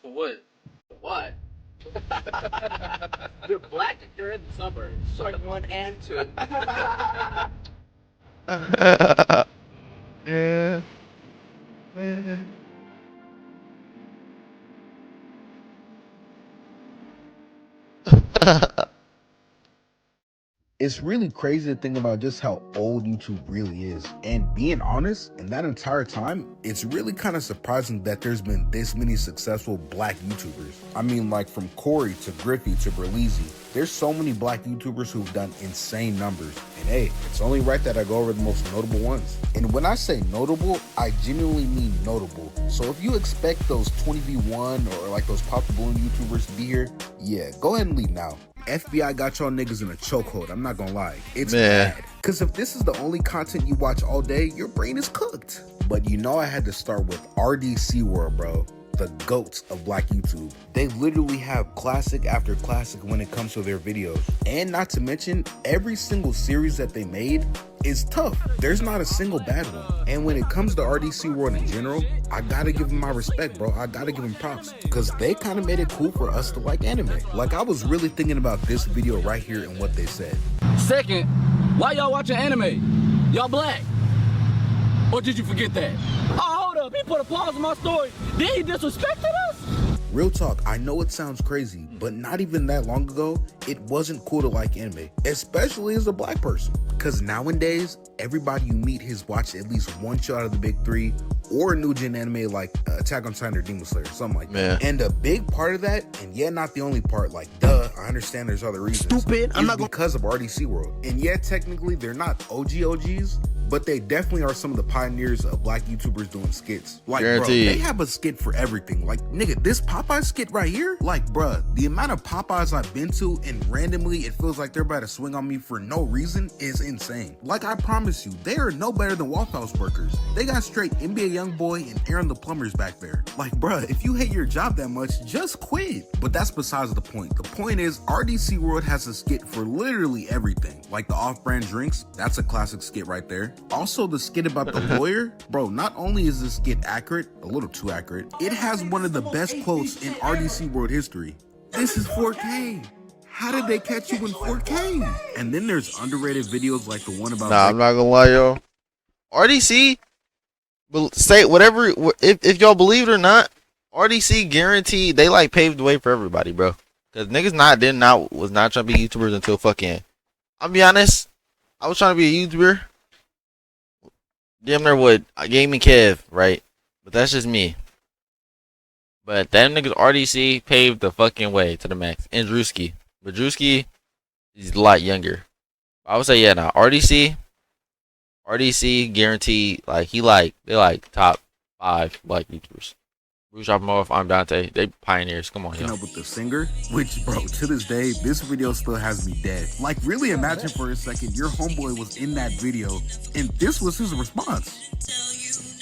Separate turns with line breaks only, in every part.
For what?
What? They're black if they're in the suburbs. Sort 1 and 2.
Yeah. Man.
It's really crazy to think about just how old YouTube really is. And being honest, in that entire time, it's really kind of surprising that there's been this many successful black YouTubers. I mean, like from Corey to Griffey to Berleezy, there's so many black YouTubers who've done insane numbers. And hey, it's only right that I go over the most notable ones. And when I say notable, I genuinely mean notable. So if you expect those 20v1 or like those Pop the Balloon YouTubers to be here, yeah, go ahead and leave now. FBI got y'all niggas in a chokehold, I'm not gonna lie. It's bad. Cause if this is the only content you watch all day, your brain is cooked. But you know I had to start with RDC World, bro. The GOATs of black YouTube. They literally have classic after classic when it comes to their videos. And not to mention, every single series that they made is tough. There's not a single bad one. And when it comes to RDC World in general, I gotta give them my respect, bro. I gotta give them props. Cause they kind of made it cool for us to like anime. Like I was really thinking about this video right here and what they said.
Second, why y'all watching anime? Y'all black? Or did you forget that? Oh, hold up, he put a pause on my story. Then he disrespected us?
Real talk, I know it sounds crazy, but not even that long ago, it wasn't cool to like anime, especially as a black person. Cause nowadays, everybody you meet has watched at least one show out of the big three, or a new gen anime like Attack on Titan or Demon Slayer, something like that. And a big part of that, and yeah, not the only part, like duh, I understand there's other reasons. Stupid, I'm not because of RDC World. And yeah, technically they're not OGs, but they definitely are some of the pioneers of black YouTubers doing skits. Like,
Guaranteed.
bro, they have a skit for everything. Like, nigga, this Popeye skit right here, like, bruh, the amount of Popeyes I've been to and randomly it feels like they're about to swing on me for no reason is insane. Like, I promise you, they are no better than Waffle House workers. They got straight NBA Youngboy and Aaron the Plumbers back there. Like, bruh, if you hate your job that much, just quit. But that's besides the point. The point is, RDC World has a skit for literally everything. Like the off-brand drinks, that's a classic skit right there. Also, the skit about the lawyer, bro, not only is this skit accurate, a little too accurate, it has one of the best quotes in RDC World history. This is 4K. How did they catch you in 4K? And then there's underrated videos like the one about...
Nah, I'm not gonna lie, yo. RDC, say whatever, if y'all believe it or not, RDC guaranteed they like paved the way for everybody, bro. Cause niggas was not trying to be YouTubers until fucking, I'll be honest, I was trying to be a YouTuber. Damn near what Gaming Kev, right? But that's just me. But that niggas RDC paved the fucking way to the max. And Drewski. But Drewski is a lot younger. I would say, yeah, nah, RDC guaranteed, like, they like top 5 black YouTubers. Bruce Off, I'm Dante. They pioneers. Come on, yo.
With the singer, which, bro, to this day, this video still has me dead. Like, really imagine for a second your homeboy was in that video and this was his response.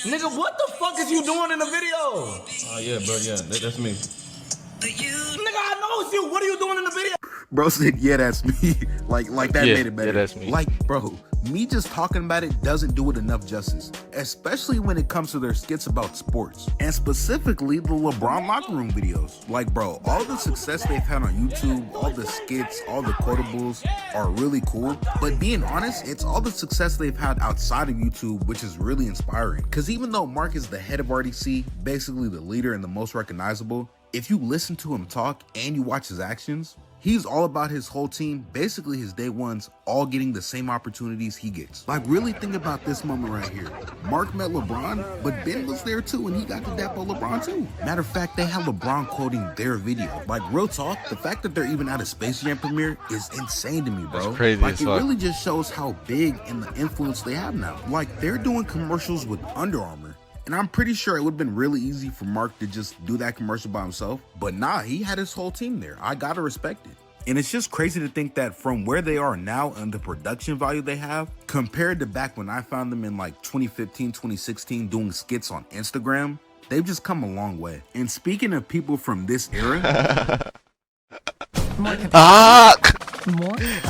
Nigga, what the fuck is you doing in the video?
Oh, yeah, bro, yeah, that's me.
Nigga, I know it's you. What are you doing in the video?
Bro said, yeah, that's me. like that made it better.
Yeah, that's me.
Like, bro, me just talking about it doesn't do it enough justice, especially when it comes to their skits about sports, and specifically the LeBron locker room videos. Like, bro, all the success they've had on YouTube, all the skits, all the quotables are really cool, but being honest, it's all the success they've had outside of YouTube, which is really inspiring. Because even though Mark is the head of RDC, basically the leader and the most recognizable, if you listen to him talk and you watch his actions, he's all about his whole team, basically his day ones, all getting the same opportunities he gets. Like, really think about this moment right here. Mark met LeBron, but Ben was there too, and he got to dap on LeBron too. Matter of fact, they have LeBron quoting their video. Like, real talk, the fact that they're even at a Space Jam premiere is insane to me, bro.
That's crazy.
Like, it really just shows how big and the influence they have now. Like, they're doing commercials with Under Armour. And I'm pretty sure it would have been really easy for Mark to just do that commercial by himself. But nah, he had his whole team there. I gotta respect it. And it's just crazy to think that from where they are now and the production value they have, compared to back when I found them in like 2015, 2016 doing skits on Instagram, they've just come a long way. And speaking of people from this era...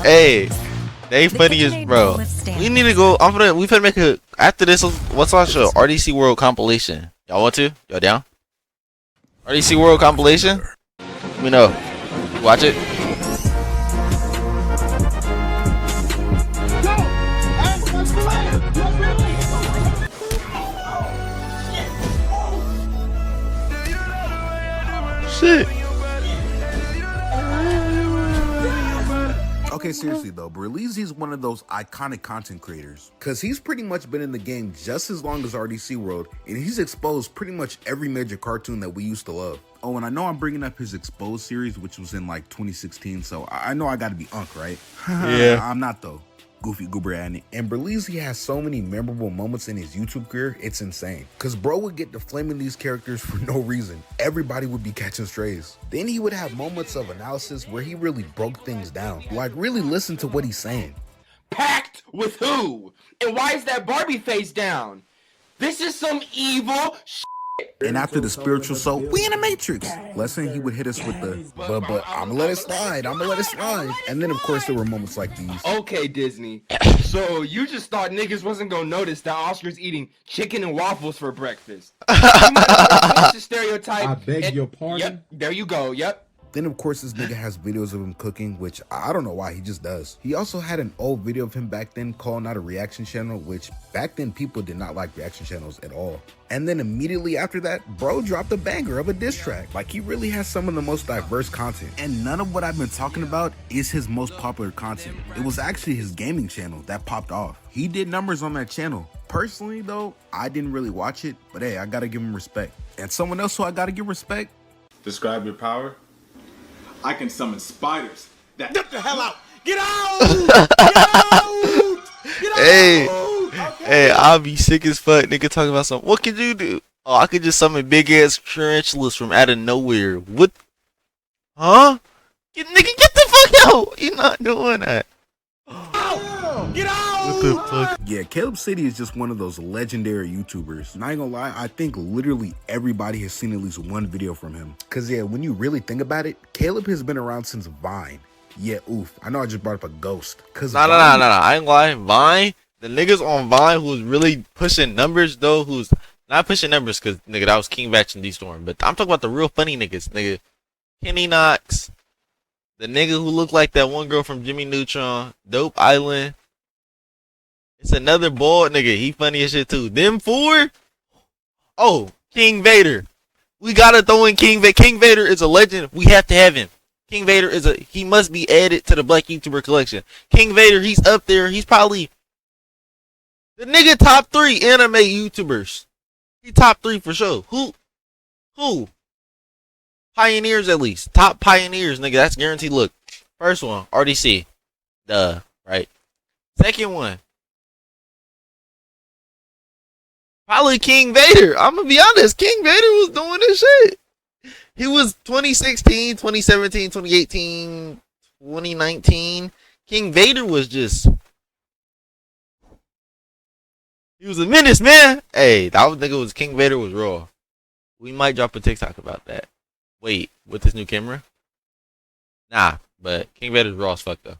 Hey, they funny as bro. We need to go. We finna make a after this. What's our show? RDC World compilation. Y'all want to? Y'all down? RDC World compilation? Let me know. Watch it. Shit.
Okay, seriously though, Berleezy is one of those iconic content creators, cause he's pretty much been in the game just as long as RDC World, and he's exposed pretty much every major cartoon that we used to love. Oh, and I know I'm bringing up his Exposed series, which was in like 2016, so I know I gotta be Unk, right?
Yeah.
I'm not though. Goofy goober and Berleezy has so many memorable moments in his YouTube career, it's insane. Cause bro would get to flaming these characters for no reason. Everybody would be catching strays. Then he would have moments of analysis where he really broke things down. Like really listen to what he's saying.
Pact with who? And why is that Barbie face down? This is some evil shit.
And after the spiritual soul, we in a matrix lesson, he would hit us with the but I'ma let it slide, I'ma let it slide. And then of course there were moments like these.
Okay, Disney. So you just thought niggas wasn't gonna notice that Oscar's eating chicken and waffles for breakfast. You might have finished the stereotype.
I beg your pardon?
Yep, there you go, yep.
Then of course this nigga has videos of him cooking, which I don't know why, he just does. He also had an old video of him back then calling out a reaction channel, which back then people did not like reaction channels at all. And then immediately after that, bro dropped a banger of a diss track. Like he really has some of the most diverse content. And none of what I've been talking about is his most popular content. It was actually his gaming channel that popped off. He did numbers on that channel. Personally though, I didn't really watch it, but hey, I gotta give him respect. And someone else who I gotta give respect.
Describe your power.
I can summon spiders. Get the hell out! Get out! Get out! Get out!
Hey,
Okay.
hey, I'll be sick as fuck, nigga, talking about something. What could you do? Oh, I could just summon big ass tarantulas from out of nowhere. What? Huh? Nigga, get the fuck out! You're not doing that.
Get out!
What the fuck?
Yeah, Caleb City is just one of those legendary YouTubers. And I ain't gonna lie, I think literally everybody has seen at least one video from him. Cause yeah, when you really think about it, Caleb has been around since Vine. Yeah, oof. I know I just brought up a ghost. Cause
No. I ain't lying. Vine, the niggas on Vine who's really pushing numbers though, who's not pushing numbers, cause nigga, that was King Batch and D-Storm. But I'm talking about the real funny niggas, nigga. Kenny Knox, the nigga who looked like that one girl from Jimmy Neutron, Dope Island. It's another bald nigga. He funny as shit too. Them four? Oh, King Vader. We gotta throw in King Vader. King Vader is a legend. We have to have him. King Vader he must be added to the Black YouTuber collection. King Vader, he's up there. He's probably the nigga top 3 anime YouTubers. He top 3 for sure. Who? Pioneers at least. Top pioneers, nigga. That's guaranteed. Look. First one, RDC. Duh, right? Second one, probably King Vader. I'm gonna be honest. King Vader was doing this shit. He was 2016, 2017, 2018, 2019. King Vader was just... he was a menace, man. Hey, that was nigga was King Vader was raw. We might drop a TikTok about that. Wait, with this new camera? Nah, but King Vader's raw as fuck though.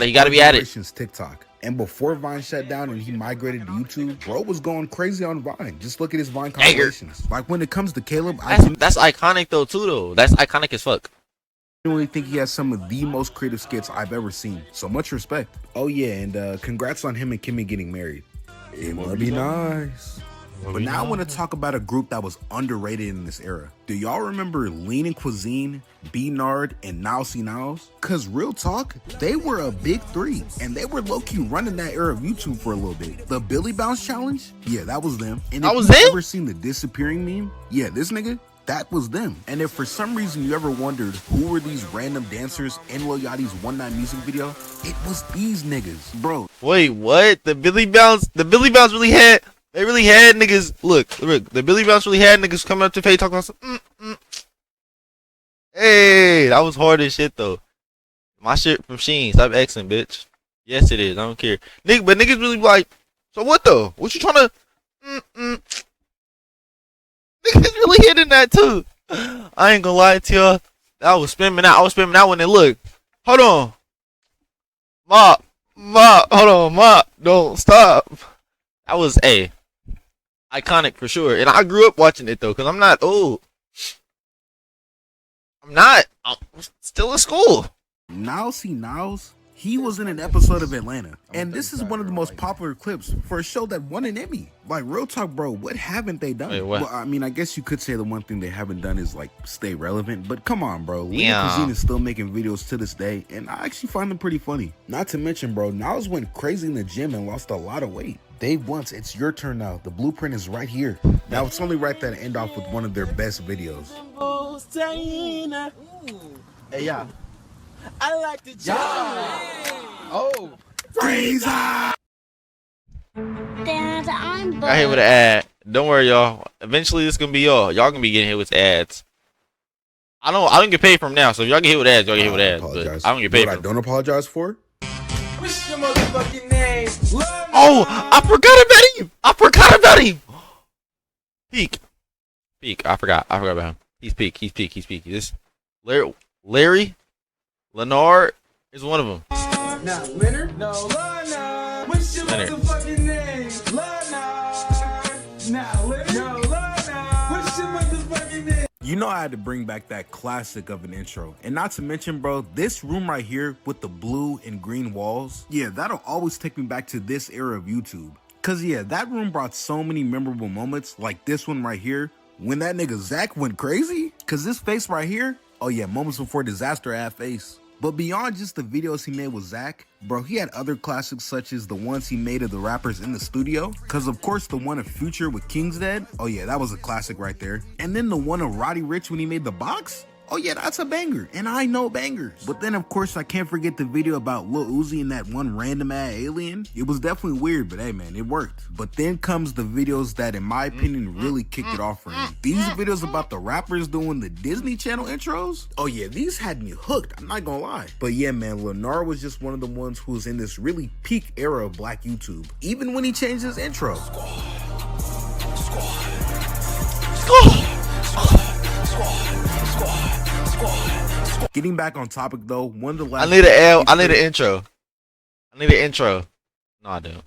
You gotta be at it.
TikTok. And before Vine shut down and he migrated to YouTube, bro was going crazy on Vine. Just look at his Vine compilations. Like when it comes to Caleb,
That's iconic though too though. That's iconic as fuck.
I genuinely think he has some of the most creative skits I've ever seen. So much respect. Oh yeah, and congrats on him and Kimmy getting married. It must be nice. But now I want to talk about a group that was underrated in this era. Do y'all remember Lean and Cuisine, B-Nard, and Now See Nows? Cause real talk, they were a big 3, and they were low-key running that era of YouTube for a little bit. The Billy Bounce Challenge? Yeah, that was them. And if you ever seen the disappearing meme? Yeah, this nigga? That was them. And if for some reason you ever wondered who were these random dancers in Lil Yachty's One Night music video, it was these niggas, bro.
Wait, what? The Billy Bounce really had... They really had niggas. Look, the Billy Bounce really had niggas coming up to Faye talking about some. Hey, that was hard as shit though. My shit from Sheen. Stop Xing, bitch. Yes, it is. I don't care. But niggas really like. So what though? What you trying to? Niggas really hitting that too. I ain't gonna lie to y'all. I was spamming out when they look. Hold on. Mop. Hold on, Mop. Don't stop. That was iconic for sure. And I grew up watching it though, cause I'm not old. I'm still in school.
Niles, he was in an episode of Atlanta, and this is one of the most popular clips for a show that won an Emmy. Like, real talk, bro, what haven't they done?
Wait, what?
Well, I mean, I guess you could say the one thing they haven't done is like stay relevant, but come on, bro. Lean
Yeah.
Cuisine is still making videos to this day, and I actually find them pretty funny. Not to mention, bro, Niles went crazy in the gym and lost a lot of weight. Dave Once, it's your turn now. The blueprint is right here. Now it's only right that I end off with one of their best videos.
Hey, yeah. I like the
Oh.
Freezer!
Dad, I'm
I hit with an ad. Don't worry, y'all. Eventually, this gonna be y'all. Y'all gonna be getting hit with ads. I don't get paid from now, so if y'all get hit with ads, y'all get hit with ads. But I don't get paid.
What I don't apologize for?
What's your motherfucking name?
Oh, I forgot about him. Peak. I forgot about him. He's Peak. This Larry Leonard is one of them.
Now, Leonard? No, Leonard. What's your
Leonard.
motherfucking name? Leonard. Now, Leonard? No, Leonard. What's your motherfucking name?
You know I had to bring back that classic of an intro. And not to mention, bro, this room right here with the blue and green walls, yeah, that'll always take me back to this era of YouTube. Cause yeah, that room brought so many memorable moments, like this one right here, when that nigga Zach went crazy. Cause this face right here, oh yeah, moments before disaster ad face. But beyond just the videos he made with Zach, bro, he had other classics such as the ones he made of the rappers in the studio. Cause of course the one of Future with King's Dead, oh yeah, that was a classic right there. And then the one of Roddy Ricch when he made the box, oh yeah, that's a banger, and I know bangers. But then of course I can't forget the video about Lil Uzi and that one random ass alien. It was definitely weird, but hey man, it worked. But then comes the videos that in my opinion really kicked it off for me. These videos about the rappers doing the Disney Channel intros, oh yeah, these had me hooked, I'm not gonna lie. But yeah man, Leonard was just one of the ones who was in this really peak era of black YouTube, even when he changed his intro. Getting back on topic though, one of the last
I need an intro. No, I don't.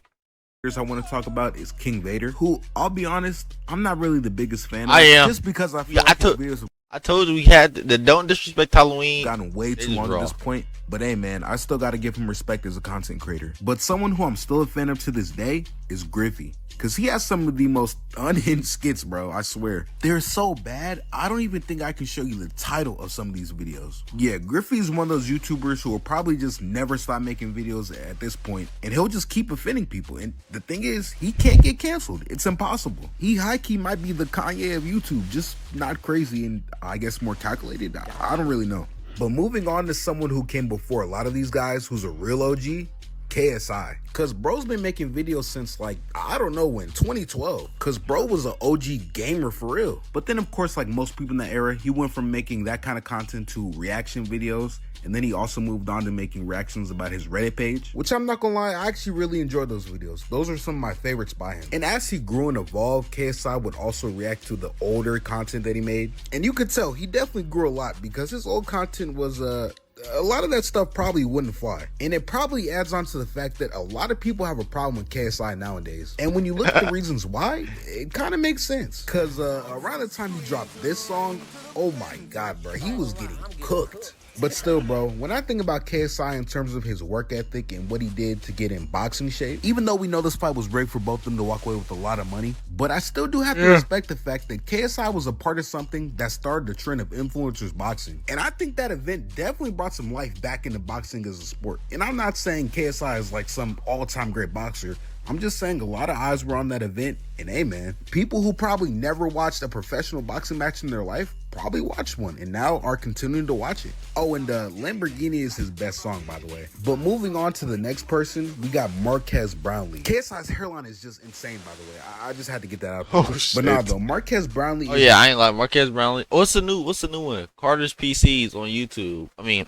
I want to talk about is King Vader, who I'll be honest, I'm not really the biggest fan of.
I am.
Just because I feel
Yeah,
like his videos have
I told you we had the Don't Disrespect Halloween.
gotten way too
is
long
raw.
at this point. But hey man, I still gotta give him respect as a content creator. But someone who I'm still a fan of to this day is Griffey. Cause he has some of the most unhinged skits, bro, I swear. They're so bad, I don't even think I can show you the title of some of these videos. Yeah, Griffey is one of those YouTubers who will probably just never stop making videos at this point, and he'll just keep offending people. And the thing is, he can't get canceled. It's impossible. He high-key might be the Kanye of YouTube, just not crazy and I guess more calculated. I don't really know. But moving on to someone who came before a lot of these guys, who's a real OG, KSI. Cause bro's been making videos since like, I don't know when, 2012. Cause bro was an OG gamer for real. But then of course, like most people in that era, he went from making that kind of content to reaction videos. And then he also moved on to making reactions about his Reddit page, which I'm not gonna lie, I actually really enjoyed those videos. Those are some of my favorites by him. And as he grew and evolved, KSI would also react to the older content that he made. And you could tell he definitely grew a lot because his old content was a lot of that stuff probably wouldn't fly. And it probably adds on to the fact that a lot of people have a problem with KSI nowadays. And when you look at the reasons why, it kind of makes sense. Cause around the time he dropped this song, oh my god, bro, he was getting cooked. But still, bro, when I think about KSI in terms of his work ethic and what he did to get in boxing shape, even though we know this fight was great for both of them to walk away with a lot of money, but I still do have to respect the fact that KSI was a part of something that started the trend of influencers boxing. And I think that event definitely brought some life back into boxing as a sport. And I'm not saying KSI is like some all-time great boxer. I'm just saying a lot of eyes were on that event, and hey man, people who probably never watched a professional boxing match in their life probably watched one and now are continuing to watch it. Oh, and Lamborghini is his best song, by the way. But moving on to the next person, we got Marquez Brownlee. KSI's hairline is just insane, by the way. I just had to get that out.
Oh, shit.
But nah, though, Marquez Brownlee.
Oh yeah, I ain't like Marquez Brownlee. What's the new one? Carter's PCs on YouTube. I mean,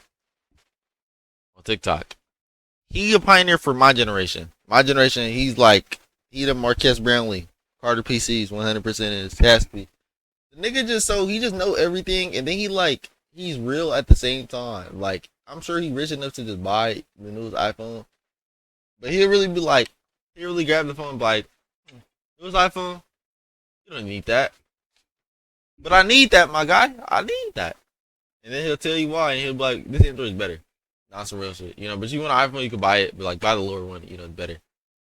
on TikTok. He a pioneer for my generation. My generation, he's the Marquez Brownlee. Carter PCs, 100% is has to be. The nigga he just know everything, and then he's real at the same time. Like, I'm sure he's rich enough to just buy the newest iPhone, but he'll really grab the phone and be like, newest iPhone, You don't need that. But I need that, my guy. I need that. And then he'll tell you why, and he'll be like, this Android is better. Not some real shit, you know. But you want an iPhone, you can buy it, but like buy the lower one, you know, it's better.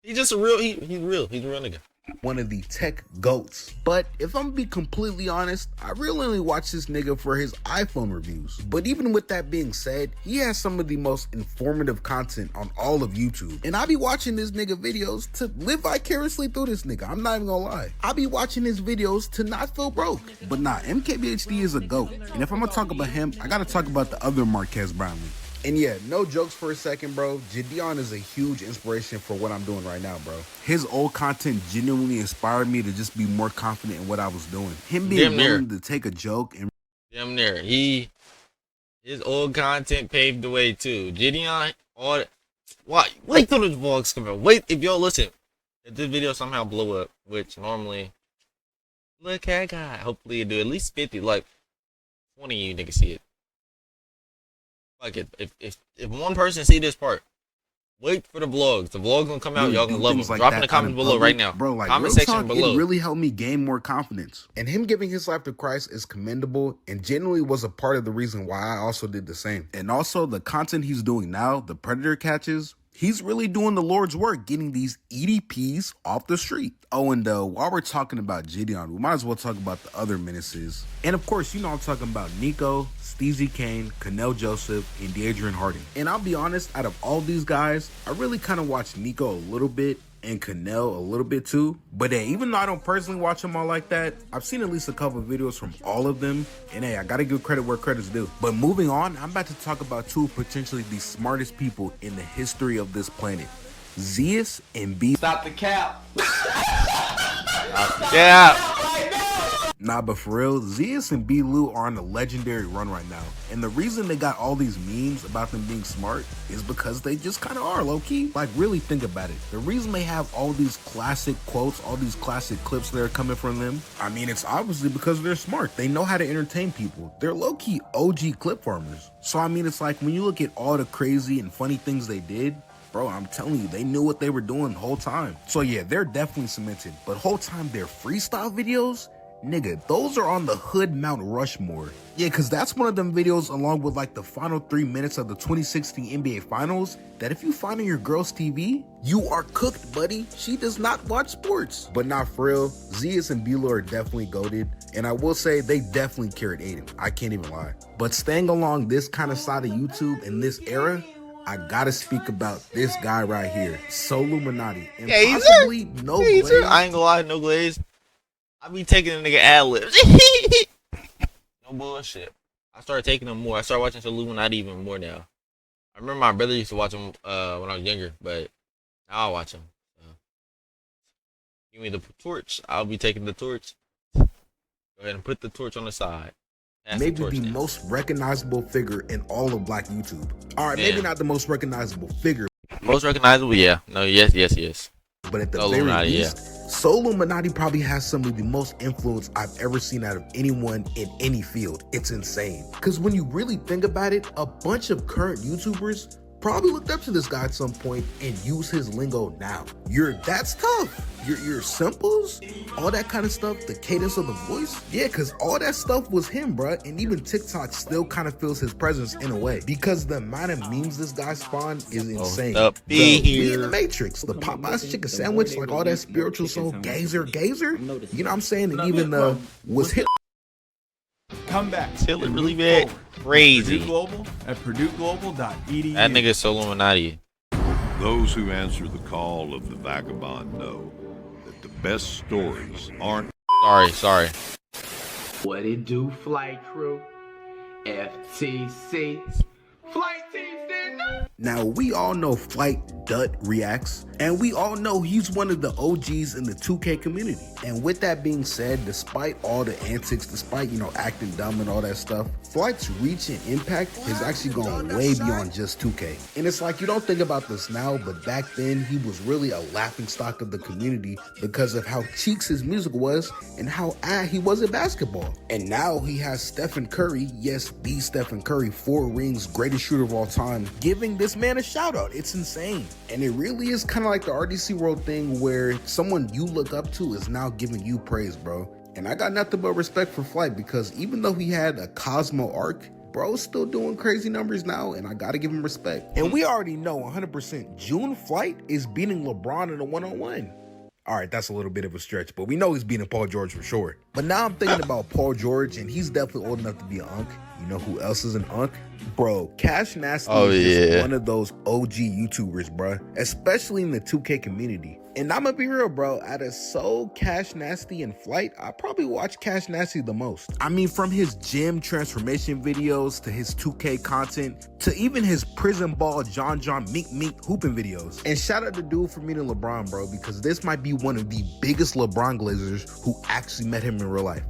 He's just a real, he's real. He's a real nigga.
One of the tech goats. But if I'm gonna be completely honest, I really only watch this nigga for his iPhone reviews. But even with that being said, he has some of the most informative content on all of YouTube. And I be watching this nigga videos to live vicariously through this nigga. I'm not even gonna lie. I be watching his videos to not feel broke. But nah, MKBHD is a goat. And if I'm gonna talk about him, I gotta talk about the other Marquez Brownlee. And yeah, no jokes for a second, bro. Jadeon is a huge inspiration for what I'm doing right now, bro. His old content genuinely inspired me to just be more confident in what I was doing. Him being willing to take a joke and
damn near. His old content paved the way too. Jadeon, wait till the vlogs come out. Wait, if y'all listen, if this video somehow blow up, which normally, look at God. Hopefully it do at least 50, like 20 of you niggas see it. Like if one person see this part, wait for the vlogs. The vlogs gonna come out. Y'all gonna love them.
Like
Drop in the comments below right now.
Bro, like
comment section
talk,
below.
It really helped me gain more confidence. And him giving his life to Christ is commendable and genuinely was a part of the reason why I also did the same. And also the content he's doing now, the predator catches, he's really doing the Lord's work, getting these EDPs off the street. Oh, and while we're talking about Jadeon, we might as well talk about the other menaces. And of course, you know I'm talking about Nico, Steezy Kane, Cannell Joseph, and Deadrian Harding. And I'll be honest, out of all these guys, I really kind of watched Nico a little bit and Cannell a little bit too. But hey, even though I don't personally watch them all like that, I've seen at least a couple of videos from all of them. And hey, I gotta give credit where credit's due. But moving on, I'm about to talk about two of potentially the smartest people in the history of this planet. Zeus and B.
Stop the cap.
Yeah.
Nah, but for real, Zeus and B-Lou are on a legendary run right now. And the reason they got all these memes about them being smart is because they just kind of are, low-key. Like, really think about it. The reason they have all these classic quotes, all these classic clips that are coming from them, I mean, it's obviously because they're smart. They know how to entertain people. They're low-key OG clip farmers. So, I mean, it's like when you look at all the crazy and funny things they did, bro, I'm telling you, they knew what they were doing the whole time. So, yeah, they're definitely cemented. But whole time, their freestyle videos, nigga, those are on the hood Mount Rushmore. Yeah, because that's one of them videos along with like the final 3 minutes of the 2016 NBA Finals that if you find on your girl's TV, you are cooked, buddy. She does not watch sports. But not for real, Zeus and B-Lou are definitely goated. And I will say they definitely carried Aiden. I can't even lie. But staying along this kind of side of YouTube in this era, I gotta speak about this guy right here, Soluminati. And possibly no glaze.
I ain't gonna lie, no glaze. I be taking a nigga ad-libs. No bullshit. I started taking them more. I started watching Illuminati even more now. I remember my brother used to watch them when I was younger, but now I watch them. Give me the torch. I'll be taking the torch. Go ahead and put the torch on the side.
Maybe the most recognizable figure in all of Black YouTube. All right, maybe not the most recognizable figure.
Most recognizable, yeah. No, yes.
But at the very least, Soluminati probably has some of the most influence I've ever seen out of anyone in any field. It's insane. Because when you really think about it, a bunch of current YouTubers probably looked up to this guy at some point and use his lingo now. That's tough. Your simples, all that kind of stuff, the cadence of the voice. Yeah, because all that stuff was him, bruh. And even TikTok still kind of feels his presence in a way. Because the amount of memes this guy spawned is insane. We in the Matrix, the Popeye's chicken sandwich, like all that spiritual soul, gazer. You know what I'm saying? And even was hit.
Come back.
Till it really bad. Crazy.
Purdue Global at purdueglobal.edu.
That nigga's Soluminati.
Those who answer the call of the vagabond know that the best stories aren't.
Sorry.
What it do, flight crew? FTC. Flight team stand up.
Now, we all know Flight Dut reacts, and we all know he's one of the OGs in the 2K community. And with that being said, despite all the antics, despite, acting dumb and all that stuff, Flight's reach and impact has actually gone way beyond just 2K. And it's like, you don't think about this now, but back then, he was really a laughingstock of the community because of how cheeks his music was and how he was at basketball. And now he has Stephen Curry, yes, the Stephen Curry, 4 rings, greatest shooter of all time, giving this man a shout out. It's insane. And it really is kind of of like the RDC world thing where someone you look up to is now giving you praise, bro. And I got nothing but respect for Flight because even though he had a Cosmo arc, bro's still doing crazy numbers now, and I gotta give him respect. And we already know 100% June Flight is beating LeBron in a one-on-one. All right, that's a little bit of a stretch, but we know he's beating Paul George for sure. But now I'm thinking about Paul George, and he's definitely old enough to be an unk. You know who else is an unk? Bro, Cash Nasty is just one of those OG YouTubers, bro, especially in the 2K community. And I'm gonna be real, bro, out of Soul, Cash Nasty, and Flight, I probably watch Cash Nasty the most. I mean, from his gym transformation videos to his 2K content to even his prison ball John Meek hooping videos. And shout out to dude for meeting LeBron, bro, because this might be one of the biggest LeBron glazers who actually met him in real life.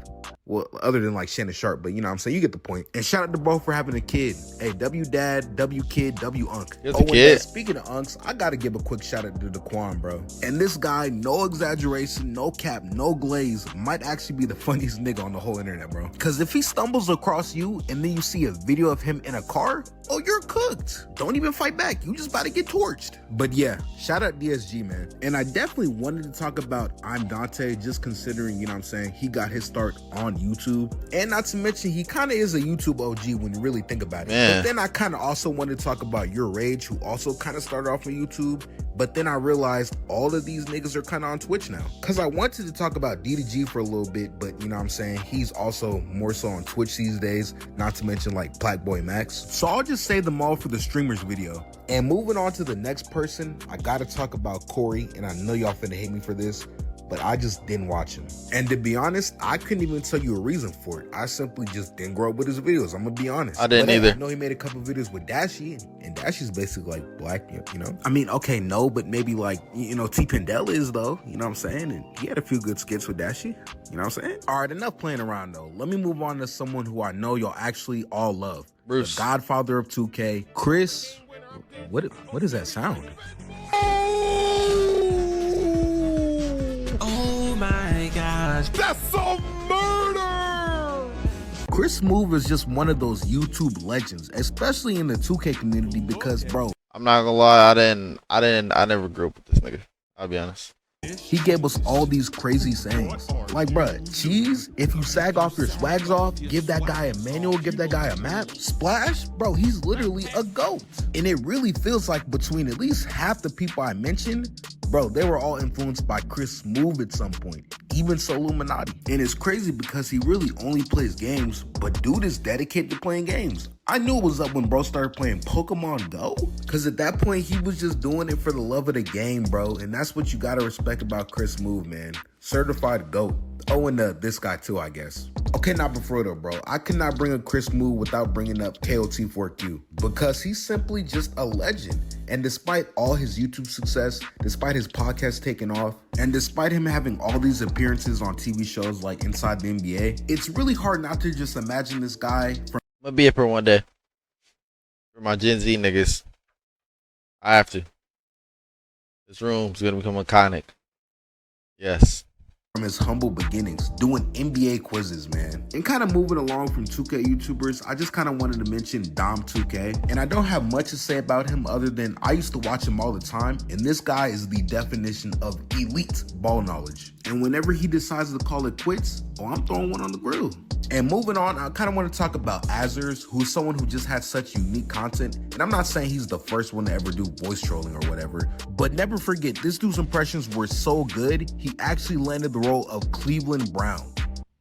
Well, other than like Shannon Sharp, but you know what I'm saying? You get the point. And shout out to bro for having a kid. Hey, W dad, W kid, W unk. Speaking of unks, I gotta give a quick shout out to Daquan, bro. And this guy, no exaggeration, no cap, no glaze, might actually be the funniest nigga on the whole internet, bro. Because if he stumbles across you and then you see a video of him in a car, oh, you're cooked. Don't even fight back. You just about to get torched. But yeah, shout out DSG, man. And I definitely wanted to talk about I'm Dante, just considering, you know what I'm saying, he got his start on YouTube. And not to mention, he kind of is a YouTube OG when you really think about it. But then I kind of also wanted to talk about Your Rage, who also kind of started off on YouTube. But then I realized all of these niggas are kind of on Twitch now. Because I wanted to talk about D2G for a little bit, but you know what I'm saying, he's also more so on Twitch these days, not to mention like Black Boy Max. So I'll just save them all for the streamers video. And moving on to the next person, I gotta talk about Corey, and I know y'all finna hate me for this, but I just didn't watch him. And to be honest, I couldn't even tell you a reason for it. I simply just didn't grow up with his videos. I'm gonna be honest.
I didn't either.
I know he made a couple videos with Dashie, and Dashie's basically like black, you know? I mean, okay, no, but maybe like, you know, T. Pendel is though, you know what I'm saying? And he had a few good skits with Dashie, you know what I'm saying? All right, enough playing around though. Let me move on to someone who I know y'all actually all love. Bruce. The Godfather of 2K, Chris. What is that sound?
Oh my gosh.
That's a murder! Chris Move is just one of those YouTube legends, especially in the 2K community because, bro,
I'm not gonna lie, I never grew up with this nigga. I'll be honest.
He gave us all these crazy sayings. Like, bruh, cheese, if you sag off your swags off, give that guy a manual, give that guy a map. Splash, bro, he's literally a GOAT. And it really feels like between at least half the people I mentioned, bro, they were all influenced by Chris Move at some point. Even Illuminati. And it's crazy because he really only plays games, but dude is dedicated to playing games. I knew it was up when bro started playing Pokemon Go. Because at that point, he was just doing it for the love of the game, bro. And that's what you gotta respect about Chris Move, man. Certified GOAT. Oh, and this guy too, I guess. Okay, now before though, bro, I could not bring up Chris Move without bringing up KOT4Q. Because he's simply just a legend. And despite all his YouTube success, despite his podcast taking off, and despite him having all these appearances on TV shows like Inside the NBA, it's really hard not to just imagine this guy from
I'm gonna be up here one day. For my Gen Z niggas. I have to. This room's gonna become iconic. Yes.
From his humble beginnings, doing NBA quizzes, man. And kind of moving along from 2K YouTubers, I just kind of wanted to mention Dom2K. And I don't have much to say about him other than I used to watch him all the time. And this guy is the definition of elite ball knowledge. And whenever he decides to call it quits, oh, I'm throwing one on the grill. And moving on, I kind of want to talk about Azers, who's someone who just had such unique content. And I'm not saying he's the first one to ever do voice trolling or whatever, but never forget, this dude's impressions were so good, he actually landed the role of Cleveland Brown.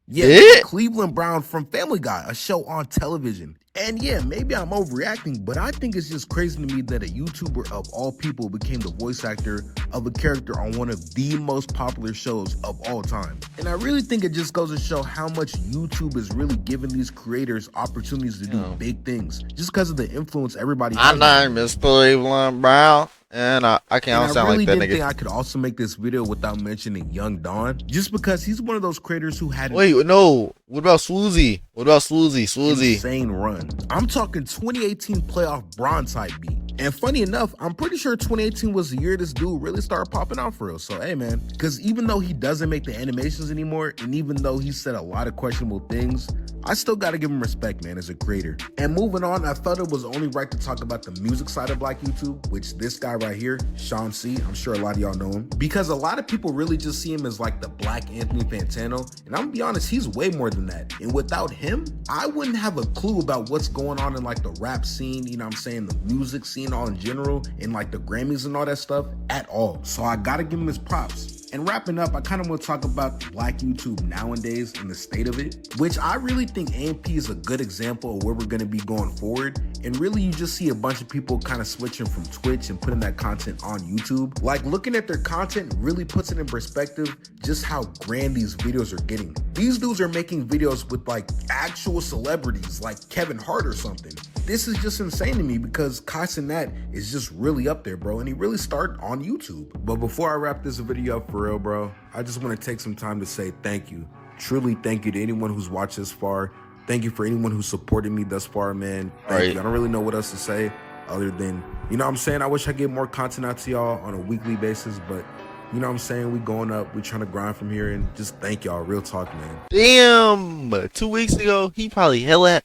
Yeah, Cleveland Brown from Family Guy, a show on television. And yeah, maybe I'm overreacting, but I think it's just crazy to me that a YouTuber of all people became the voice actor of a character on one of the most popular shows of all time. And I really think it just goes to show how much YouTube is really giving these creators opportunities to do big things, just because of the influence everybody has.
My name is Cleveland Brown. And I can't sound
really
like that nigga.
I really didn't think I could also make this video without mentioning Young Don, just because he's one of those creators who had
no. What about Swoozy? What about Swoozy?
Insane run. I'm talking 2018 playoff bronze type beat. And funny enough, I'm pretty sure 2018 was the year this dude really started popping out for real. So hey man, because even though he doesn't make the animations anymore, and even though he said a lot of questionable things, I still gotta give him respect, man, as a creator. And moving on, I felt it was only right to talk about the music side of Black YouTube, which this guy right here, Sean C, I'm sure a lot of y'all know him, because a lot of people really just see him as like the Black Anthony Fantano, and I'm gonna be honest, he's way more than that. And without him, I wouldn't have a clue about what's going on in like the rap scene, you know what I'm saying, the music scene all in general, and like the Grammys and all that stuff at all. So I gotta give him his props. And wrapping up, I kind of want to talk about Black YouTube nowadays and the state of it, which I really think AMP is a good example of where we're going to be going forward. And really, you just see a bunch of people kind of switching from Twitch and putting that content on YouTube. Like, looking at their content really puts it in perspective just how grand these videos are getting. These dudes are making videos with like actual celebrities like Kevin Hart or something. This is just insane to me because Kai Cenat is just really up there, bro, and he really started on YouTube. But before I wrap this video up for real, bro, I just want to take some time to say thank you. Truly thank you to anyone who's watched this far. Thank you for anyone who supported me thus far, man. Thank you. I don't really know what else to say other than, you know what I'm saying? I wish I get more content out to y'all on a weekly basis, but you know what I'm saying? We going up. We trying to grind from here, and just thank y'all. Real talk, man.
Damn, 2 weeks ago, he probably hella.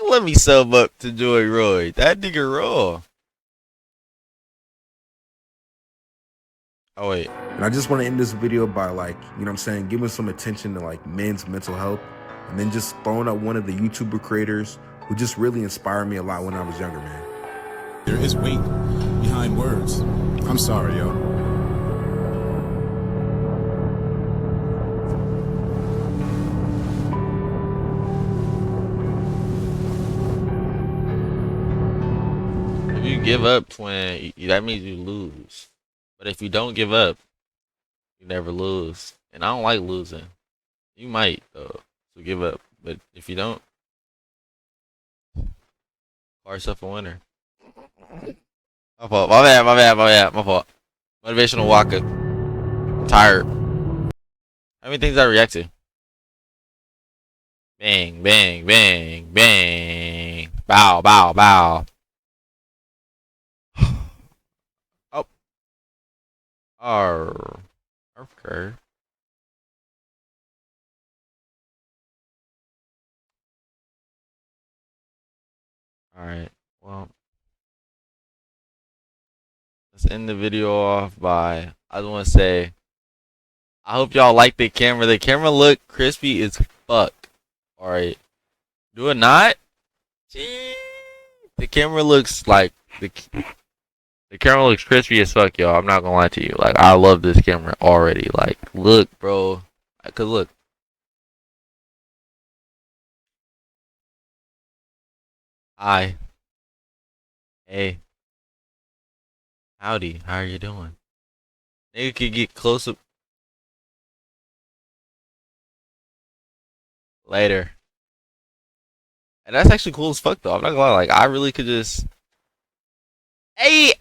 Let me sub up to JRoy. That nigga raw. Oh wait.
And I just want to end this video by like, you know what I'm saying, giving some attention to like men's mental health, and then just throwing up one of the YouTuber creators who just really inspired me a lot when I was younger, man.
There is weight behind words. I'm sorry, yo.
If you give up, twin, that means you lose. But if you don't give up, you never lose. And I don't like losing. You might, though, so give up. But if you don't, call yourself a winner. My fault. My bad. My fault. Motivational Waka. I'm tired. How many things I react to? Bang, bang, bang, bang. Bow, bow, bow. Oh. Okay. Alright, well. Let's end the video off by, I just want to say, I hope y'all like the camera. The camera look crispy as fuck. Alright. Do it not? Gee. The camera looks like, the camera looks crispy as fuck, y'all. I'm not gonna lie to you. Like, I love this camera already. Like, look, bro. Cause look. Hi. Hey. Howdy. How are you doing? Nigga could get close up. Later. And that's actually cool as fuck, though. I'm not gonna lie. Like, I really could just. Hey.